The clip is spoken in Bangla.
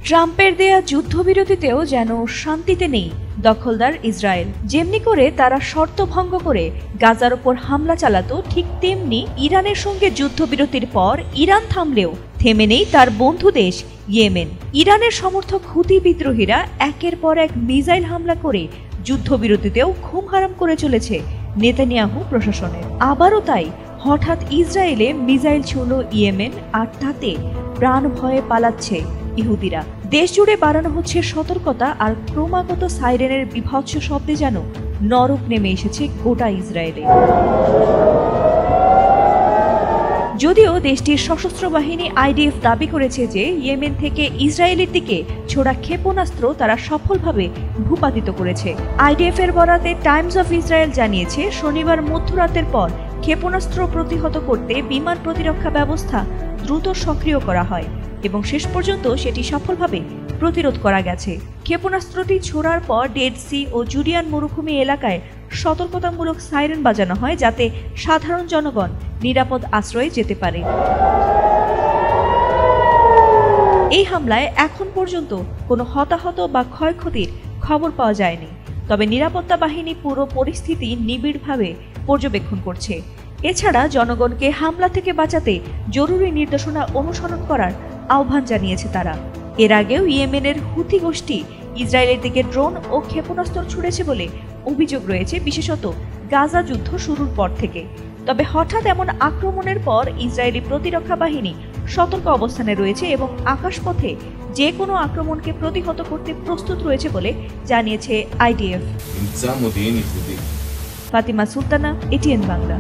ট্রাম্পের দেয়া যুদ্ধবিরতিতেও যেন শান্তিতে নেই দখলদার ইসরায়েল। যেমনি করে তারা শর্ত ভঙ্গ করে গাজার ওপর হামলা চালাতো, ঠিক তেমনি ইরানের সঙ্গে যুদ্ধবিরতির পর ইরান থামলেও থেমে নেই তার বন্ধু দেশ ইয়েমেন। ইরানের সমর্থক হুতি বিদ্রোহীরা একের পর এক মিসাইল হামলা করে যুদ্ধবিরতিতেও ঘুম হারাম করে চলেছে নেতানিয়াহু প্রশাসনের। আবারও তাই হঠাৎ ইসরায়েলে মিসাইল ছুঁল ইয়েমেন, আর তাতে প্রাণ ভয়ে পালাচ্ছে ইহুদিরা। দেশ জুড়ে বাড়ানো হচ্ছে সতর্কতা, আর ক্রমাগত সাইরেনের বিভৎস শব্দে যেন নরক নেমে এসেছে গোটা ইসরায়েলে। যদিও দেশটির সশস্ত্র বাহিনী আইডিএফ দাবি করেছে যে ইয়েমেন থেকে ইসরায়েলের দিকে ছোড়া ক্ষেপণাস্ত্র তারা সফলভাবে ভূপাতিত করেছে। আইডিএফ এর বরাতে টাইমস অফ ইসরায়েল জানিয়েছে, শনিবার মধ্যরাতের পর ক্ষেপণাস্ত্র প্রতিহত করতে বিমান প্রতিরক্ষা ব্যবস্থা দ্রুত সক্রিয় করা হয় এবং শেষ পর্যন্ত সেটি সফলভাবে প্রতিরোধ করা গেছে। ক্ষেপণাস্ত্রটি ছোড়ার পর ডেড সি ও জুডিয়ান মরুভূমি এলাকায় সতর্কতামূলক সাইরেন বাজানো হয়, যাতে সাধারণ জনগণ নিরাপদ আশ্রয়ে যেতে পারে। এই হামলায় এখন পর্যন্ত কোনো হতাহত বা ক্ষয়ক্ষতির খবর পাওয়া যায়নি, তবে নিরাপত্তা বাহিনী পুরো পরিস্থিতি নিবিড়ভাবে পর্যবেক্ষণ করছে। এছাড়া জনগণকে হামলা থেকে বাঁচাতে জরুরি নির্দেশনা অনুসরণ করার আহ্বান জানিয়েছে তারা। এর আগেও ইয়েমেনের হুথি গোষ্ঠী ইসরায়েলের দিকে ড্রোন ও ক্ষেপণাস্ত্র ছুড়েছে বলে অভিযোগ রয়েছে, বিশেষত গাজা যুদ্ধ শুরুর পর থেকে। তবে হঠাৎ এমন আক্রমণের পর ইসরায়েলি প্রতিরক্ষা বাহিনী সতর্ক অবস্থানে রয়েছে এবং আকাশপথে যে কোনো আক্রমণকে প্রতিহত করতে প্রস্তুত রয়েছে বলে জানিয়েছে আইডিএফ। ফাতিমা সুলতানা, এটিএন বাংলা।